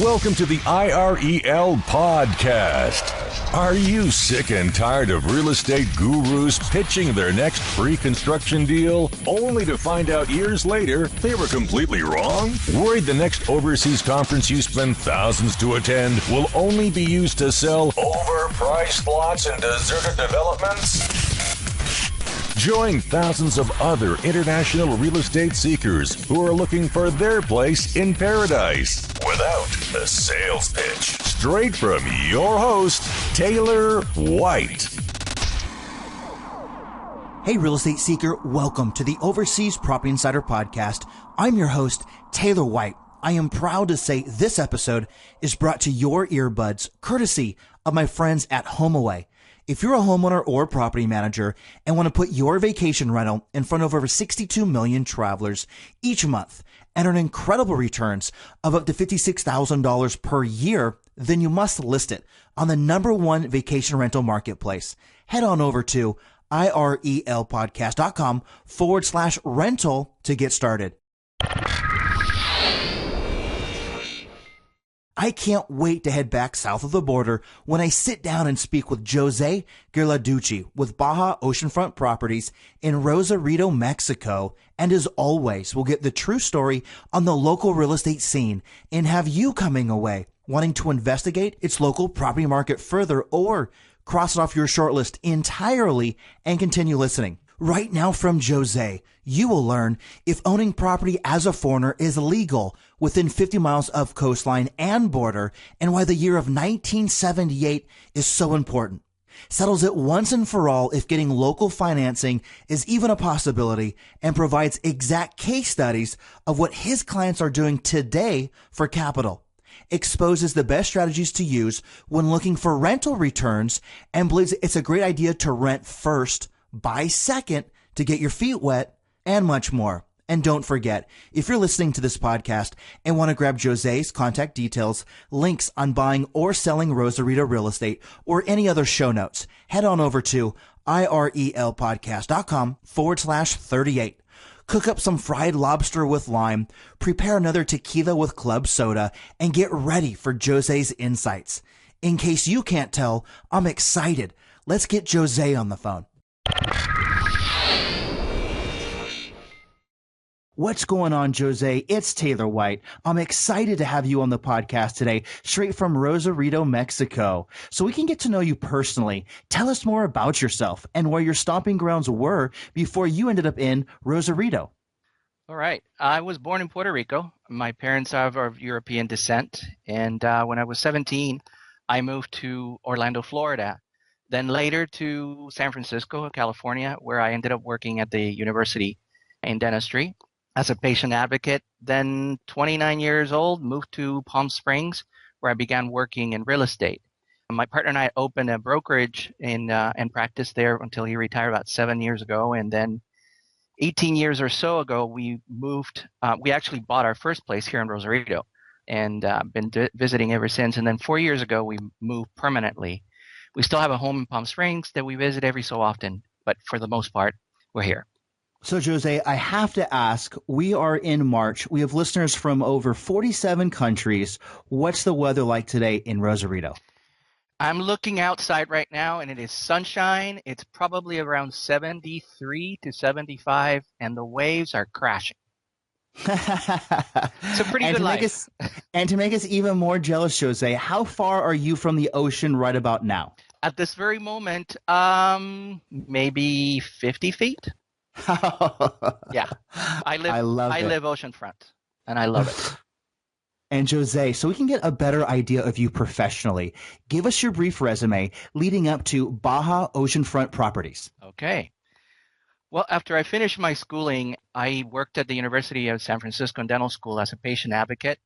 Welcome to the IREL podcast. Are you sick and tired of real estate gurus pitching their next pre-construction deal, only to find out years later they were completely wrong? Worried the next overseas conference you spend thousands to attend will only be used to sell overpriced lots in deserted developments? Join thousands of other international real estate seekers who are looking for their place in paradise without the sales pitch. Straight from your host, Taylor White. Hey, real estate seeker, welcome to the Overseas Property Insider Podcast. I'm your host, Taylor White. I am proud to say this episode is brought to your earbuds courtesy of my friends at HomeAway. If you're a homeowner or property manager and want to put your vacation rental in front of over 62 million travelers each month and earn incredible returns of up to $56,000 per year, then you must list it on the #1 vacation rental marketplace. Head on over to irelpodcast.com/rental to get started. I can't wait to head back south of the border when I sit down and speak with Jóse Ghilarducci with Baja Oceanfront Properties in Rosarito, Mexico. And as always, we'll get the true story on the local real estate scene and have you coming away wanting to investigate its local property market further or cross it off your shortlist entirely and continue listening. Right now from Jóse, you will learn if owning property as a foreigner is legal within 50 miles of coastline and border and why the year of 1978 is so important. Settles it once and for all if getting local financing is even a possibility and provides exact case studies of what his clients are doing today for capital. Exposes the best strategies to use when looking for rental returns and believes it's a great idea to rent first, buy second to get your feet wet, and much more. And don't forget, if you're listening to this podcast and want to grab Jóse's contact details, links on buying or selling Rosarito real estate, or any other show notes, head on over to irelpodcast.com/38. Cook up some fried lobster with lime, prepare another tequila with club soda, and get ready for Jóse's insights. In case you can't tell, I'm excited. Let's get Jóse on the phone. What's going on, Jóse? It's Taylor White. I'm excited to have you on the podcast today, straight from Rosarito, Mexico. So we can get to know you personally. Tell us more about yourself and where your stomping grounds were before you ended up in Rosarito. All right. I was born in Puerto Rico. My parents are of European descent. And when I was 17, I moved to Orlando, Florida. Then later to San Francisco, California, where I ended up working at the university in dentistry as a patient advocate. Then 29 years old, moved to Palm Springs, where I began working in real estate. My partner and I opened a brokerage and practiced there until he retired about 7 years ago. And then 18 years or so ago, we moved. We actually bought our first place here in Rosarito and been visiting ever since. And then 4 years ago, we moved permanently. We still have a home in Palm Springs that we visit every so often, but for the most part, we're here. So, Jóse, I have to ask, we are in March. We have listeners from over 47 countries. What's the weather like today in Rosarito? I'm looking outside right now, and it is sunshine. It's probably around 73 to 75, and the waves are crashing. It's a pretty good life. And to make us even more jealous, Jóse, how far are you from the ocean right about now? At this very moment, maybe 50 feet. Yeah, I live oceanfront, and I love it. And Jóse, so we can get a better idea of you professionally, give us your brief resume leading up to Baja Oceanfront Properties. Okay. Well, after I finished my schooling, I worked at the University of San Francisco Dental School as a patient advocate.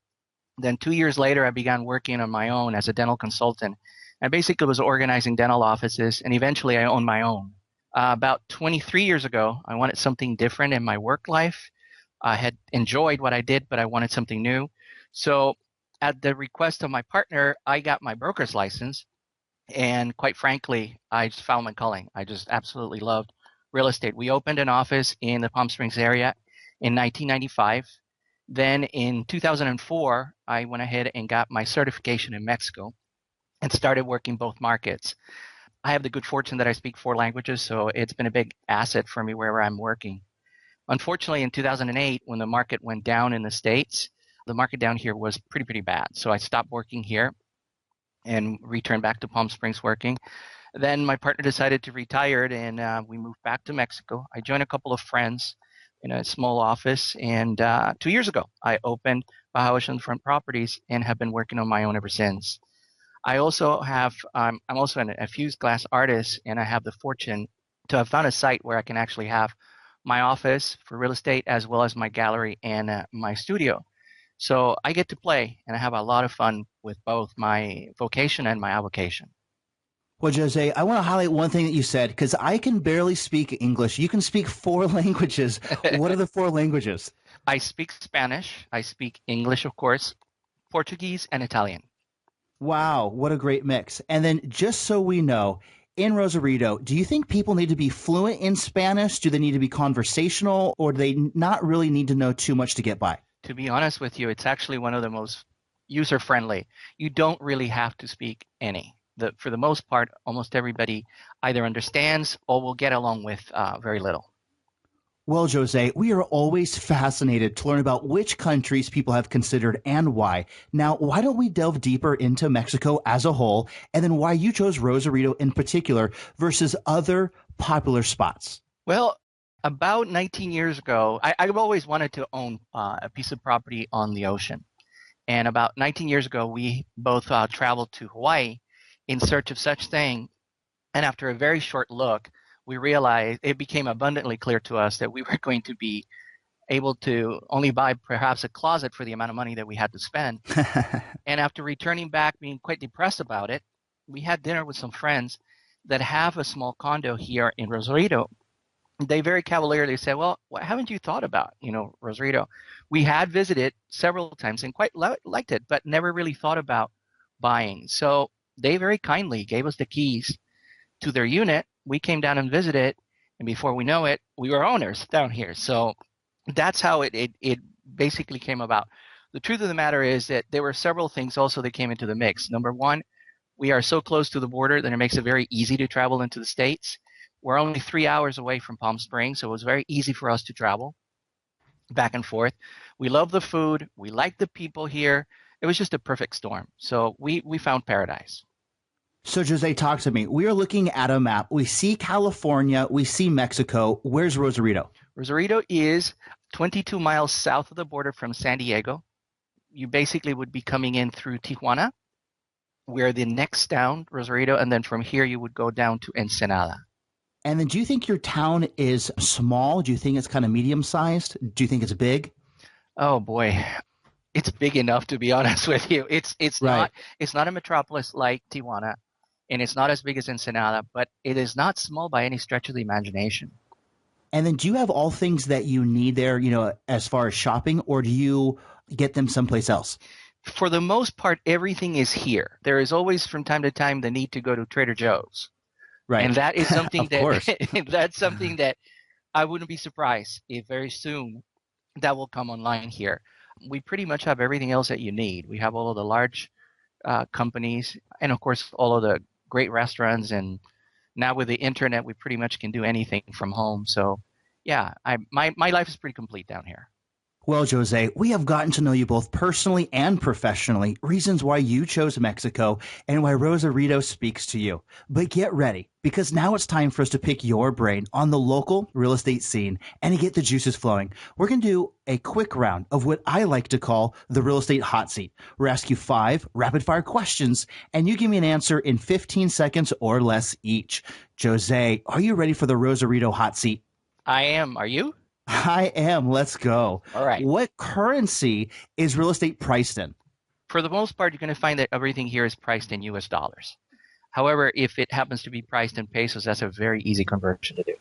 Then 2 years later, I began working on my own as a dental consultant. I basically was organizing dental offices, and eventually I owned my own. About 23 years ago, I wanted something different in my work life. I had enjoyed what I did, but I wanted something new. So at the request of my partner, I got my broker's license. And quite frankly, I just found my calling. I just absolutely loved real estate. We opened an office in the Palm Springs area, in 1995. Then in 2004, I went ahead and got my certification in Mexico and started working both markets. I have the good fortune that I speak 4 languages, so it's been a big asset for me wherever I'm working. Unfortunately, in 2008, when the market went down in the States, the market down here was pretty bad. So I stopped working here and returned back to Palm Springs working. Then my partner decided to retire, and we moved back to Mexico. I joined a couple of friends in a small office, and 2 years ago, I opened Baja Oceanfront Properties and have been working on my own ever since. I also have, I'm also a fused glass artist, and I have the fortune to have found a site where I can actually have my office for real estate as well as my gallery and my studio. So I get to play, and I have a lot of fun with both my vocation and my avocation. Well, Jose, I want to highlight one thing that you said, because I can barely speak English. You can speak 4 languages. What are the 4 languages? I speak Spanish. I speak English, of course, Portuguese, and Italian. Wow, what a great mix. And then just so we know, in Rosarito, do you think people need to be fluent in Spanish? Do they need to be conversational, or do they not really need to know too much to get by? To be honest with you, it's actually one of the most user-friendly. You don't really have to speak any. For the most part, almost everybody either understands or will get along with very little. Well, Jose, we are always fascinated to learn about which countries people have considered and why. Now, why don't we delve deeper into Mexico as a whole, and then why you chose Rosarito in particular versus other popular spots? Well, about 19 years ago, I've always wanted to own a piece of property on the ocean. And about 19 years ago, we both traveled to Hawaii in search of such thing. And after a very short look, we realized it became abundantly clear to us that we were going to be able to only buy perhaps a closet for the amount of money that we had to spend. And after returning back, being quite depressed about it, we had dinner with some friends that have a small condo here in Rosarito. They very cavalierly said, well, what haven't you thought about, Rosarito? We had visited several times and quite liked it, but never really thought about buying. So they very kindly gave us the keys to their unit. We came down and visited, and before we know it, we were owners down here. So that's how it basically came about. The truth of the matter is that there were several things also that came into the mix. Number one, we are so close to the border that it makes it very easy to travel into the States. We're only 3 hours away from Palm Springs, so it was very easy for us to travel back and forth. We love the food. We like the people here. It was just a perfect storm. So we found paradise. So, Jose, talk to me. We are looking at a map. We see California. We see Mexico. Where's Rosarito? Rosarito is 22 miles south of the border from San Diego. You basically would be coming in through Tijuana. We're the next down, Rosarito, and then from here you would go down to Ensenada. And then do you think your town is small? Do you think it's kind of medium-sized? Do you think it's big? Oh, boy. It's big enough, to be honest with you. It's Right. not a metropolis like Tijuana, and it's not as big as Ensenada, but it is not small by any stretch of the imagination. And then do you have all things that you need there, as far as shopping, or do you get them someplace else? For the most part, everything is here. There is always from time to time the need to go to Trader Joe's. Right. And that is something course. that's something that I wouldn't be surprised if very soon that will come online here. We pretty much have everything else that you need. We have all of the large companies and, of course, all of the great restaurants. And now with the internet, we pretty much can do anything from home. So, yeah, my life is pretty complete down here. Well, Jose, we have gotten to know you both personally and professionally, reasons why you chose Mexico and why Rosarito speaks to you. But get ready, because now it's time for us to pick your brain on the local real estate scene and to get the juices flowing. We're going to do a quick round of what I like to call the real estate hot seat. We'll ask you 5 rapid-fire questions, and you give me an answer in 15 seconds or less each. Jose, are you ready for the Rosarito hot seat? I am. Are you? I am. Let's go. All right. What currency is real estate priced in? For the most part, you're going to find that everything here is priced in US dollars. However, if it happens to be priced in pesos, that's a very easy conversion to do.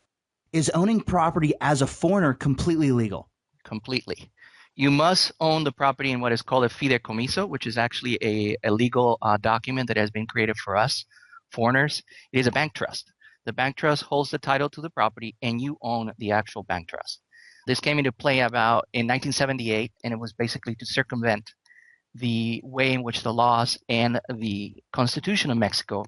Is owning property as a foreigner completely legal? Completely. You must own the property in what is called a fideicomiso, which is actually a legal document that has been created for us, foreigners. It is a bank trust. The bank trust holds the title to the property, and you own the actual bank trust. This came into play about in 1978, and it was basically to circumvent the way in which the laws and the Constitution of Mexico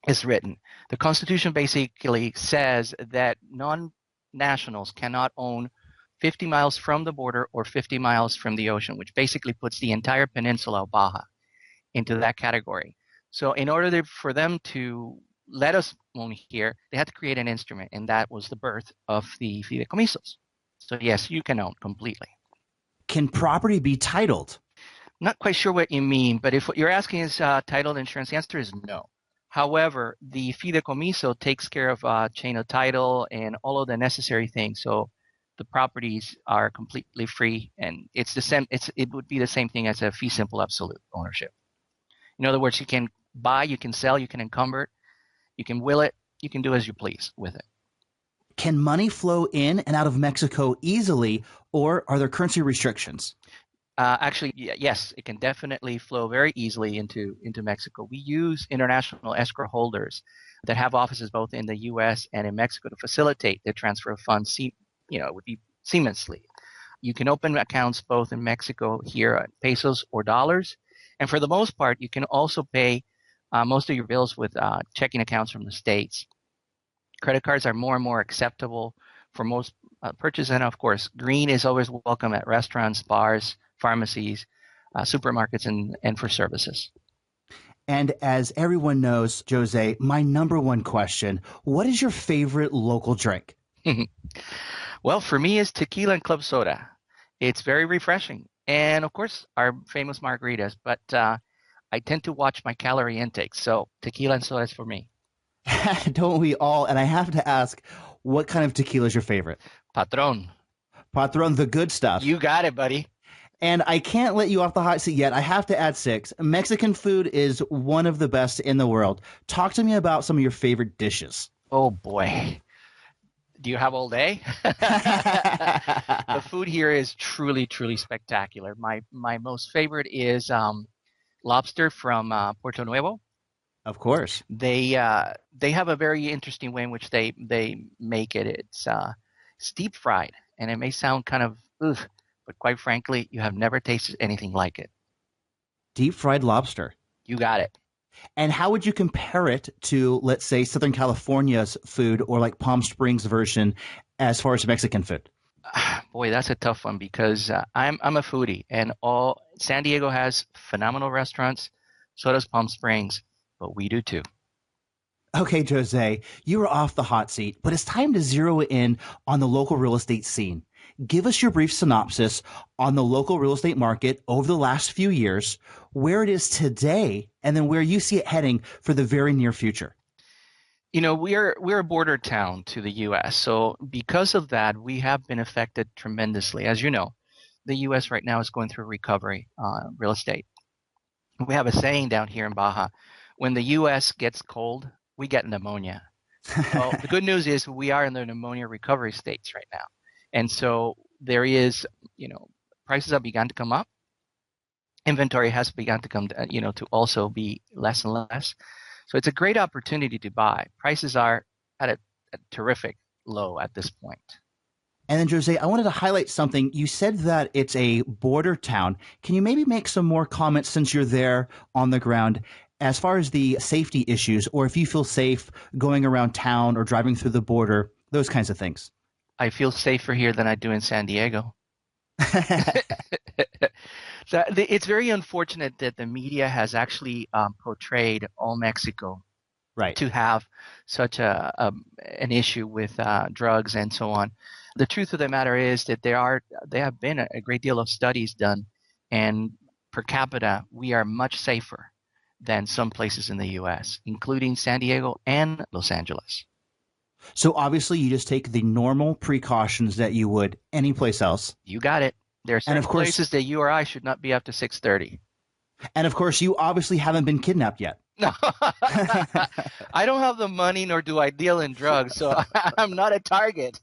is written. The Constitution basically says that non-nationals cannot own 50 miles from the border or 50 miles from the ocean, which basically puts the entire peninsula of Baja into that category. So in order for them to let us own here, they had to create an instrument, and that was the birth of the fideicomisos. So yes, you can own completely. Can property be titled? Not quite sure what you mean, but if what you're asking is titled insurance, the answer is no. However, the fideicomiso takes care of chain of title and all of the necessary things. So the properties are completely free, and it's the same. It would be the same thing as a fee simple absolute ownership. In other words, you can buy, you can sell, you can encumber it, you can will it, you can do as you please with it. Can money flow in and out of Mexico easily, or are there currency restrictions? Actually, yes, it can definitely flow very easily into Mexico. We use international escrow holders that have offices both in the U.S. and in Mexico to facilitate the transfer of funds. It would be seamlessly. You can open accounts both in Mexico here at pesos or dollars, and for the most part, you can also pay most of your bills with checking accounts from the States. Credit cards are more and more acceptable for most purchases, and of course, green is always welcome at restaurants, bars, pharmacies, supermarkets, and for services. And as everyone knows, Jose, my number one question, what is your favorite local drink? Well, for me, it's tequila and club soda. It's very refreshing. And of course, our famous margaritas, but I tend to watch my calorie intake. So tequila and soda is for me. Don't we all? And I have to ask, what kind of tequila is your favorite? Patron. Patron, the good stuff. You got it, buddy. And I can't let you off the hot seat yet. I have to add 6. Mexican food is one of the best in the world. Talk to me about some of your favorite dishes. Oh, boy. Do you have all day? The food here is truly, truly spectacular. My most favorite is lobster from Puerto Nuevo. Of course. They have a very interesting way in which they make it. It's deep fried, and it may sound kind of ugh, but quite frankly, you have never tasted anything like it. Deep fried lobster. You got it. And how would you compare it to, let's say, Southern California's food or like Palm Springs version as far as Mexican food? Boy, that's a tough one because I'm a foodie, and San Diego has phenomenal restaurants. So does Palm Springs, but we do too. Okay, Jose, you were off the hot seat, but it's time to zero in on the local real estate scene. Give us your brief synopsis on the local real estate market over the last few years, where it is today, and then where you see it heading for the very near future. We're a border town to the U.S., so because of that, we have been affected tremendously. As you know, the U.S. right now is going through recovery on real estate. We have a saying down here in Baja, when the U.S. gets cold, we get pneumonia. Well, the good news is we are in the pneumonia recovery states right now. And so there is, prices have begun to come up. Inventory has begun to come, to also be less and less. So it's a great opportunity to buy. Prices are at a terrific low at this point. And then, Jose, I wanted to highlight something. You said that it's a border town. Can you maybe make some more comments since you're there on the ground as far as the safety issues, or if you feel safe going around town or driving through the border, those kinds of things? I feel safer here than I do in San Diego. So it's very unfortunate that the media has actually portrayed all Mexico to have such an issue with drugs and so on. The truth of the matter is that there have been a great deal of studies done, and per capita, we are much safer than some places in the U.S., including San Diego and Los Angeles. So obviously you just take the normal precautions that you would any place else. You got it. There are certain places that you or I should not be up to 6:30. And of course, you obviously haven't been kidnapped yet. No, I don't have the money, nor do I deal in drugs, so I'm not a target.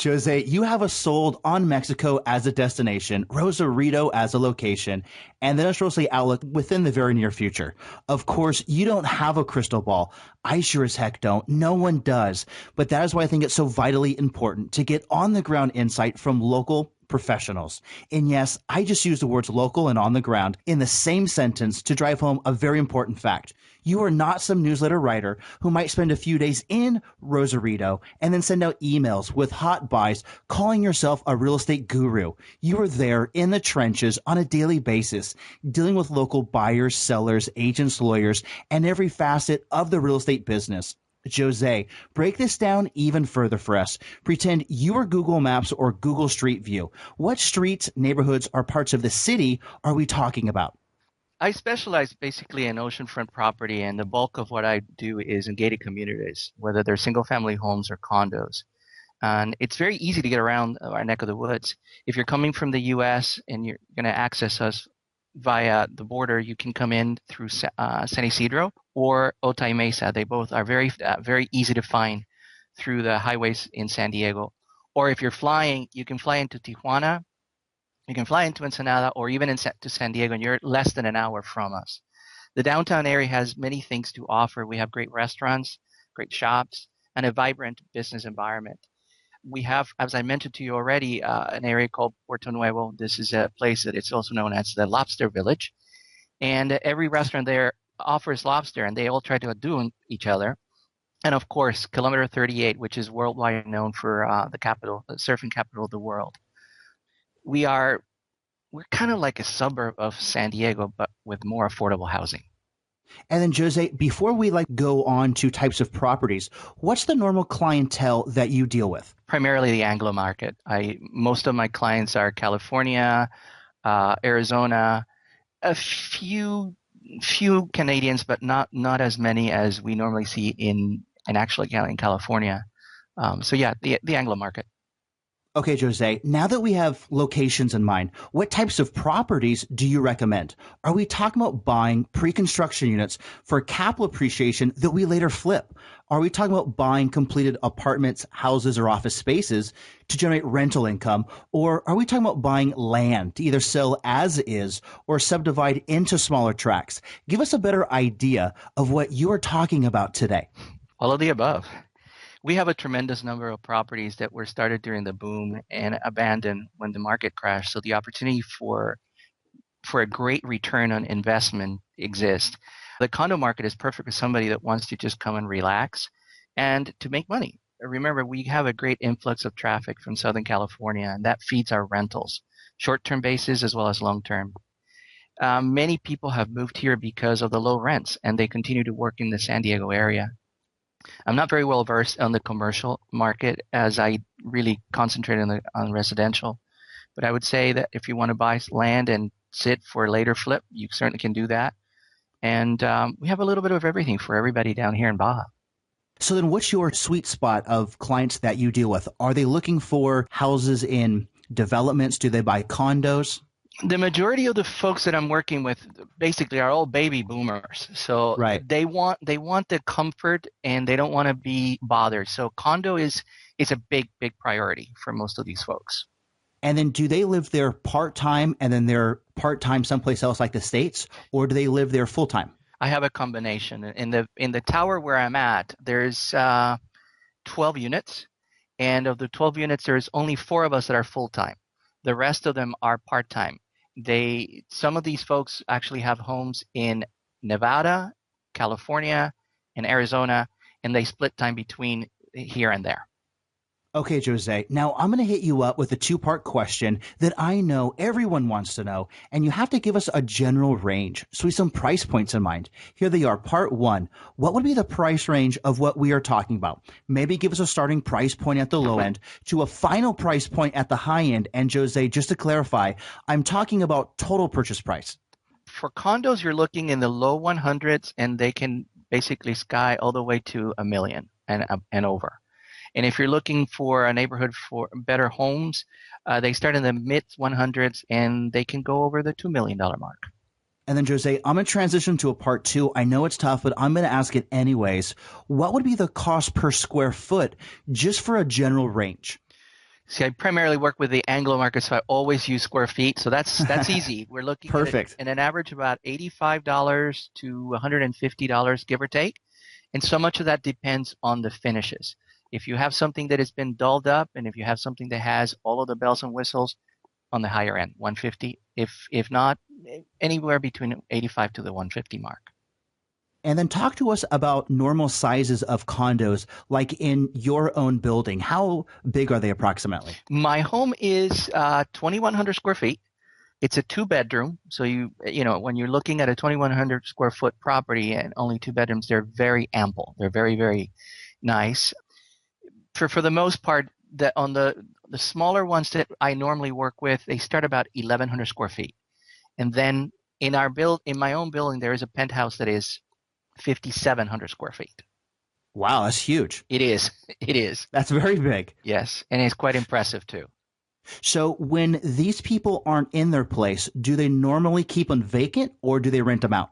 Jose, you have us sold on Mexico as a destination, Rosarito as a location, and then a real estate outlook within the very near future. Of course, you don't have a crystal ball. I sure as heck don't. No one does. But that is why I think it's so vitally important to get on the ground insight from local professionals. And yes, I just use the words local and on the ground in the same sentence to drive home a very important fact. You are not some newsletter writer who might spend a few days in Rosarito and then send out emails with hot buys calling yourself a real estate guru. You are there in the trenches on a daily basis, dealing with local buyers, sellers, agents, lawyers, and every facet of the real estate business. Jose, break this down even further for us. Pretend you are Google Maps or Google Street View. What streets, neighborhoods, or parts of the city are we talking about? I specialize basically in oceanfront property, and the bulk of what I do is in gated communities, whether they're single-family homes or condos. And it's very easy to get around our neck of the woods. If you're coming from the U.S. and you're going to access us via the border, you can come in through San Isidro or Otay Mesa. They both are very easy to find through the highways in San Diego. Or if you're flying, you can fly into Tijuana, you can fly into Ensenada, or even to San Diego, and you're less than an hour from us. The downtown area has many things to offer. We have great restaurants, great shops, and a vibrant business environment. We have, as I mentioned to you already, an area called Puerto Nuevo. This is a place that it's also known as the Lobster Village. And every restaurant there offers lobster, and they all try to outdo each other. And of course, Kilometer 38, which is worldwide known for the surfing capital of the world. We're kind of like a suburb of San Diego, but with more affordable housing. And then, Jose, before we go on to types of properties, what's the normal clientele that you deal with? Primarily the Anglo market. Most of my clients are California, Arizona, a few Canadians, but not as many as we normally see in California. The Anglo market. Okay, Jose, now that we have locations in mind, what types of properties do you recommend? Are we talking about buying pre-construction units for capital appreciation that we later flip? Are we talking about buying completed apartments, houses, or office spaces to generate rental income? Or are we talking about buying land to either sell as is or subdivide into smaller tracts? Give us a better idea of what you are talking about today. All of the above. We have a tremendous number of properties that were started during the boom and abandoned when the market crashed. So the opportunity for a great return on investment exists. The condo market is perfect for somebody that wants to just come and relax and to make money. Remember, we have a great influx of traffic from Southern California, and that feeds our rentals, short-term basis as well as long-term. Many people have moved here because of the low rents, and they continue to work in the San Diego area. I'm not very well versed on the commercial market as I really concentrate on residential. But I would say that if you want to buy land and sit for a later flip, you certainly can do that. And we have a little bit of everything for everybody down here in Baja. So then what's your sweet spot of clients that you deal with? Are they looking for houses in developments? Do they buy condos? The majority of the folks that I'm working with basically are all baby boomers. So right. They want the comfort and they don't want to be bothered. So condo is a big priority for most of these folks. And then do they live there part-time and then they're part-time someplace else like the States, or do they live there full-time? I have a combination. In the tower where I'm at, there's 12 units, and of the 12 units, there's only 4 of us that are full-time. The rest of them are part-time. Some of these folks actually have homes in Nevada, California, and Arizona, and they split time between here and there. Okay, Jose. Now I'm going to hit you up with a 2-part question that I know everyone wants to know, and you have to give us a general range. So with some price points in mind. Here they are. Part 1. What would be the price range of what we are talking about? Maybe give us a starting price point at the low end to a final price point at the high end. And Jose, just to clarify, I'm talking about total purchase price. For condos, you're looking in the low 100s, and they can basically sky all the way to $1 million and over. And if you're looking for a neighborhood for better homes, they start in the mid 100s and they can go over the $2 million mark. And then, Jose, I'm going to transition to a part 2. I know it's tough, but I'm going to ask it anyways. What would be the cost per square foot just for a general range? See, I primarily work with the Anglo market, so I always use square feet. So that's easy. We're looking at Perfect. an average of about $85 to $150, give or take. And so much of that depends on the finishes. If you have something that has been dulled up, and if you have something that has all of the bells and whistles, on the higher end, 150. If not, anywhere between 85 to the 150 mark. And then talk to us about normal sizes of condos, like in your own building. How big are they approximately? My home is 2,100 square feet. It's a 2-bedroom. So when you're looking at a 2,100 square foot property and only 2 bedrooms, they're very ample. They're very, very nice. For the most part, on the smaller ones that I normally work with, they start about 1,100 square feet. And then in my own building, there is a penthouse that is 5,700 square feet. Wow, that's huge. It is. It is. That's very big. Yes. And it's quite impressive too. So when these people aren't in their place, do they normally keep them vacant or do they rent them out?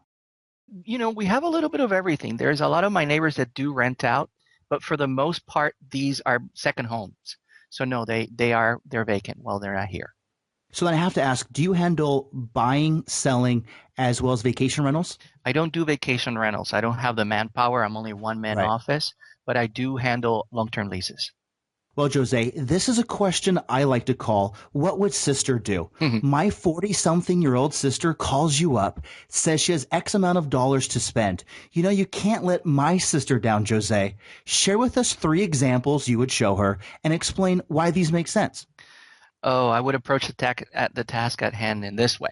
We have a little bit of everything. There's a lot of my neighbors that do rent out, but for the most part, these are second homes. So no, they're vacant while they're not here. So then I have to ask, do you handle buying, selling, as well as vacation rentals? I don't do vacation rentals. I don't have the manpower. I'm only a one-man office, but I do handle long-term leases. Well, Jose, this is a question I like to call, what would sister do? My 40-something-year-old sister calls you up, says she has X amount of dollars to spend. You can't let my sister down, Jose. Share with us 3 examples you would show her and explain why these make sense. Oh, I would approach the task at hand in this way.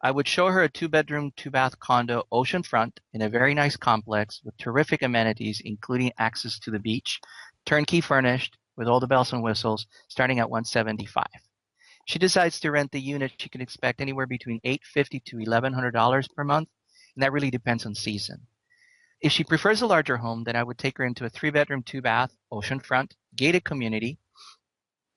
I would show her a 2-bedroom, 2-bath condo, oceanfront, in a very nice complex with terrific amenities, including access to the beach, turnkey furnished, with all the bells and whistles, starting at $175. She decides to rent the unit. She can expect anywhere between $850 to $1,100 per month, and that really depends on season. If she prefers a larger home, then I would take her into a 3-bedroom, 2-bath, oceanfront, gated community,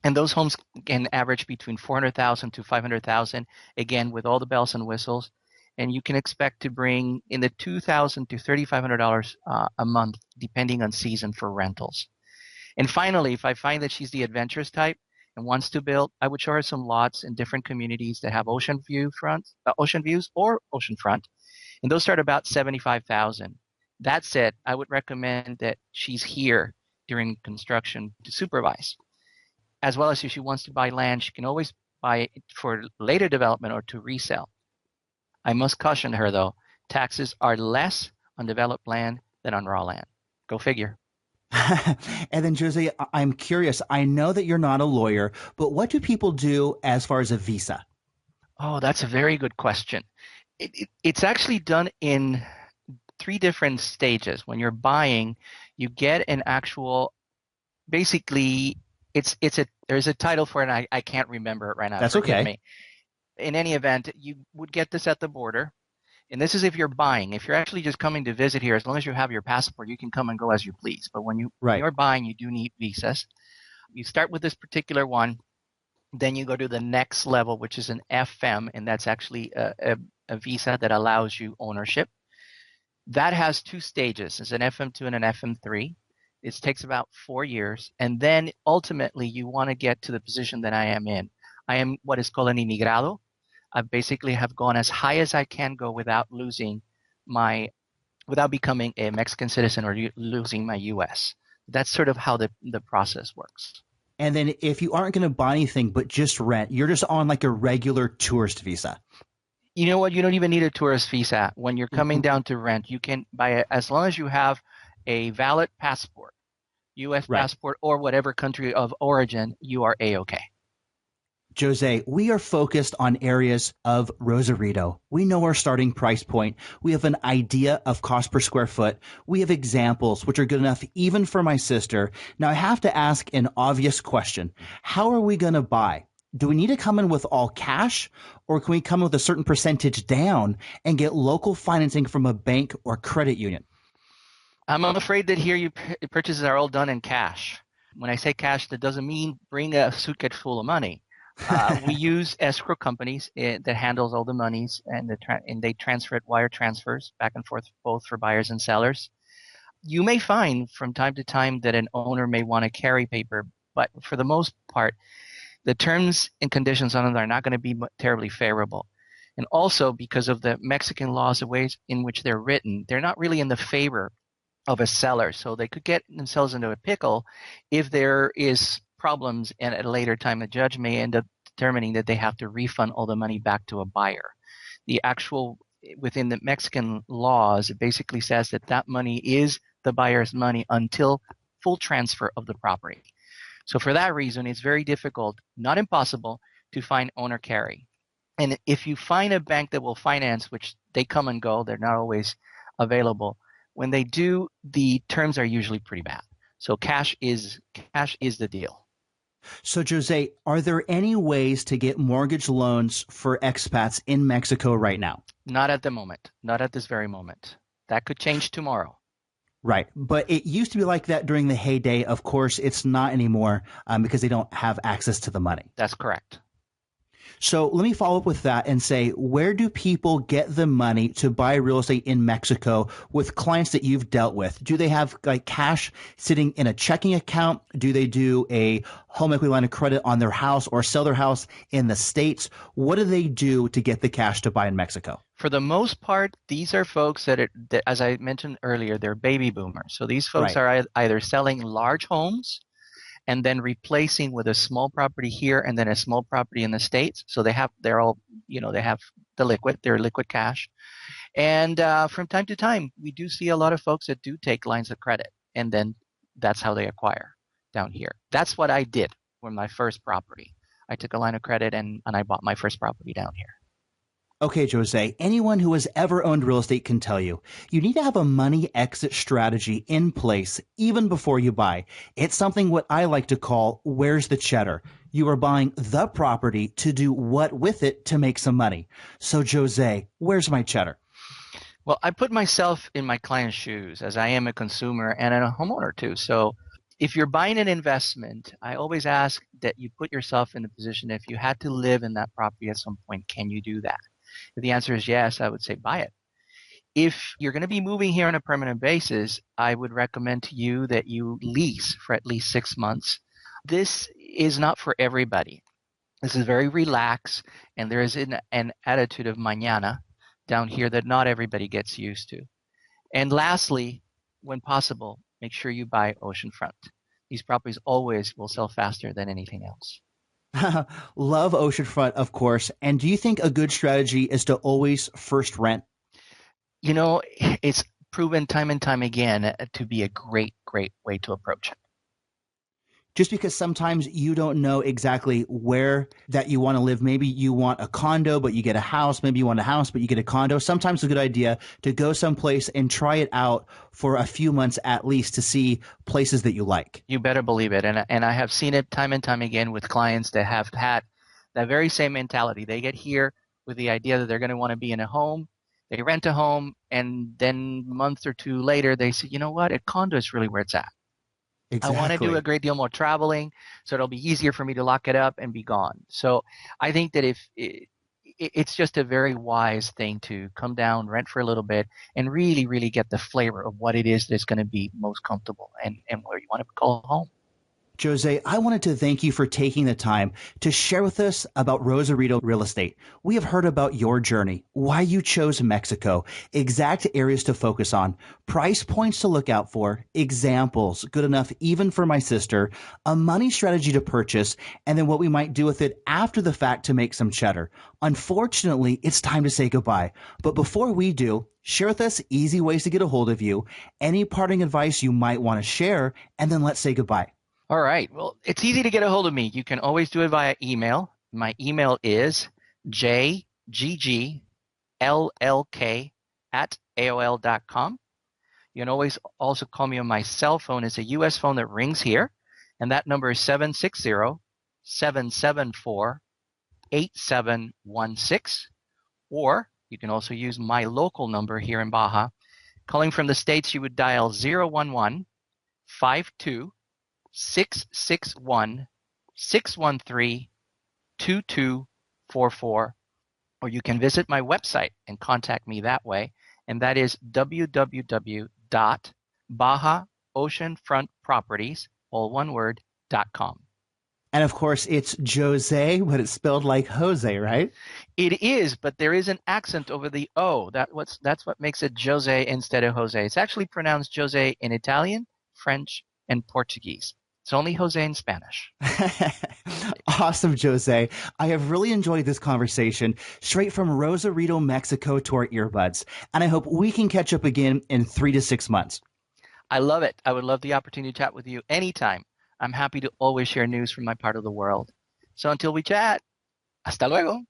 and those homes can average between $400,000 to $500,000, again with all the bells and whistles, and you can expect to bring in the $2,000 to $3,500 a month, depending on season for rentals. And finally, if I find that she's the adventurous type and wants to build, I would show her some lots in different communities that have ocean views or oceanfront, and those start about $75,000. That said, I would recommend that she's here during construction to supervise. As well as if she wants to buy land, she can always buy it for later development or to resell. I must caution her, though, taxes are less on developed land than on raw land. Go figure. And then, Jose, I'm curious. I know that you're not a lawyer, but what do people do as far as a visa? Oh, that's a very good question. It's actually done in 3 different stages. When you're buying, you get an actual, basically, there's a title for it, and I can't remember it right now. That's Forgive okay. me. In any event, you would get this at the border. And this is if you're buying. If you're actually just coming to visit here, as long as you have your passport, you can come and go as you please. But when you're buying, you do need visas. You start with this particular one. Then you go to the next level, which is an FM, and that's actually a visa that allows you ownership. That has 2 stages. It's an FM2 and an FM3. It takes about 4 years. And then ultimately, you want to get to the position that I am in. I am what is called an inmigrado. I basically have gone as high as I can go without becoming a Mexican citizen or losing my U.S. That's sort of how the process works. And then if you aren't going to buy anything but just rent, you're just on like a regular tourist visa. You know what? You don't even need a tourist visa. When you're coming down to rent, you can buy it as long as you have a valid passport, U.S. passport, or whatever country of origin, you are A-OK. Jose, we are focused on areas of Rosarito. We know our starting price point. We have an idea of cost per square foot. We have examples which are good enough even for my sister. Now, I have to ask an obvious question. How are we going to buy? Do we need to come in with all cash, or can we come in with a certain percentage down and get local financing from a bank or credit union? I'm afraid that here purchases are all done in cash. When I say cash, that doesn't mean bring a suitcase full of money. We use escrow companies that handles all the monies, and they transfer it, wire transfers back and forth, both for buyers and sellers. You may find from time to time that an owner may want to carry paper But for the most part, the terms and conditions on them are not going to be terribly favorable. And also because of the Mexican laws, the ways in which they're written, they're not really in the favor of a seller. So they could get themselves into a pickle if there is problems, and at a later time the judge may end up determining that they have to refund all the money back to a buyer. The actual, within the Mexican laws, it basically says that that money is the buyer's money until full transfer of the property. So for that reason, it's very difficult, not impossible, to find owner carry. And if you find a bank that will finance, which they come and go, they're not always available. When they do, the terms are usually pretty bad. So cash is the deal. So, Jose, are there any ways to get mortgage loans for expats in Mexico right now? Not at the moment. Not at this very moment. That could change tomorrow. Right. But it used to be like that during the heyday. Of course, it's not anymore because they don't have access to the money. That's correct. So let me follow up with that and say, where do people get the money to buy real estate in Mexico with clients that you've dealt with? Do they have like cash sitting in a checking account? Do they do a home equity line of credit on their house or sell their house in the States? What do they do to get the cash to buy in Mexico? For the most part, these are folks that as I mentioned earlier, they're baby boomers. So these folks are either selling large homes and then replacing with a small property here and then a small property in the States. So they have their liquid cash. And from time to time, we do see a lot of folks that do take lines of credit, and then that's how they acquire down here. That's what I did with my first property. I took a line of credit and I bought my first property down here. Okay, Jose, anyone who has ever owned real estate can tell you, you need to have a money exit strategy in place even before you buy. It's something what I like to call, where's the cheddar? You are buying the property to do what with it to make some money. So, Jose, where's my cheddar? Well, I put myself in my client's shoes as I am a consumer and a homeowner too. So if you're buying an investment, I always ask that you put yourself in the position, if you had to live in that property at some point, can you do that? If the answer is yes, I would say buy it. If you're going to be moving here on a permanent basis, I would recommend to you that you lease for at least 6 months. This is not for everybody. This is very relaxed, and there is an attitude of mañana down here that not everybody gets used to. And lastly, when possible, make sure you buy oceanfront. These properties always will sell faster than anything else. Love oceanfront, of course. And do you think a good strategy is to always first rent? You know, it's proven time and time again to be a great, great way to approach it. Just because sometimes you don't know exactly where that you want to live. Maybe you want a condo, but you get a house. Maybe you want a house, but you get a condo. Sometimes it's a good idea to go someplace and try it out for a few months at least to see places that you like. You better believe it. And I have seen it time and time again with clients that have had that very same mentality. They get here with the idea that they're going to want to be in a home. They rent a home, and then a month or two later, they say, you know what, a condo is really where it's at. Exactly. I want to do a great deal more traveling, so it'll be easier for me to lock it up and be gone. So I think that it's just a very wise thing to come down, rent for a little bit, and really, really get the flavor of what it is that's going to be most comfortable and where you want to call home. Jose, I wanted to thank you for taking the time to share with us about Rosarito real estate. We have heard about your journey, why you chose Mexico, exact areas to focus on, price points to look out for, examples good enough even for my sister, a money strategy to purchase, and then what we might do with it after the fact to make some cheddar. Unfortunately, it's time to say goodbye. But before we do, share with us easy ways to get a hold of you, any parting advice you might want to share, and then let's say goodbye. All right. Well, it's easy to get a hold of me. You can always do it via email. My email is jgglk@aol.com. You can always also call me on my cell phone. It's a U.S. phone that rings here, and that number is 760-774-8716. Or you can also use my local number here in Baja. Calling from the States, you would dial 011-52-661-613-2244, or you can visit my website and contact me that way, and that is www.bajaoceanfrontproperties, all one word, .com. And of course, it's Jose, but it's spelled like Jose, right? It is, but there is an accent over the O. That's what makes it Jose instead of Jose. It's actually pronounced Jose in Italian, French, and Portuguese. It's only Jose in Spanish. Awesome, Jose. I have really enjoyed this conversation straight from Rosarito, Mexico to our earbuds. And I hope we can catch up again in 3 to 6 months. I love it. I would love the opportunity to chat with you anytime. I'm happy to always share news from my part of the world. So until we chat, hasta luego.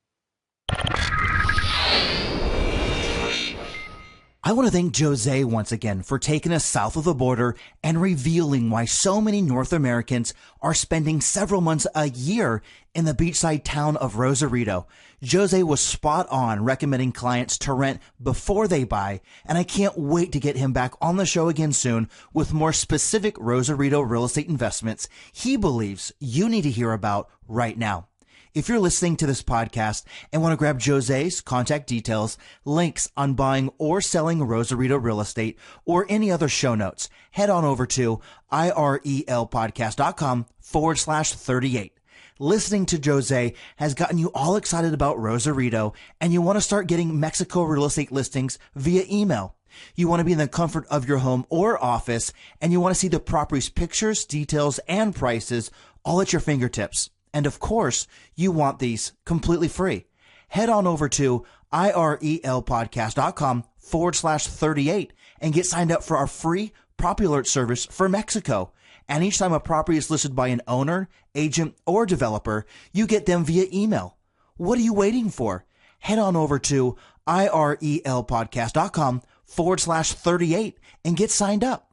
I want to thank Jose once again for taking us south of the border and revealing why so many North Americans are spending several months a year in the beachside town of Rosarito. Jose was spot on recommending clients to rent before they buy, and I can't wait to get him back on the show again soon with more specific Rosarito real estate investments he believes you need to hear about right now. If you're listening to this podcast and want to grab Jose's contact details, links on buying or selling Rosarito real estate, or any other show notes, head on over to irelpodcast.com/38. Listening to Jose has gotten you all excited about Rosarito, and you want to start getting Mexico real estate listings via email. You want to be in the comfort of your home or office, and you want to see the property's pictures, details, and prices all at your fingertips. And of course, you want these completely free. Head on over to irelpodcast.com/38 and get signed up for our free property alert service for Mexico. And each time a property is listed by an owner, agent, or developer, you get them via email. What are you waiting for? Head on over to irelpodcast.com/38 and get signed up.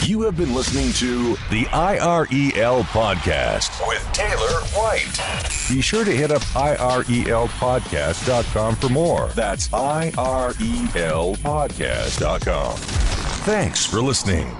You have been listening to the IREL Podcast with Taylor White. Be sure to hit up irelpodcast.com for more. That's irelpodcast.com. Thanks for listening.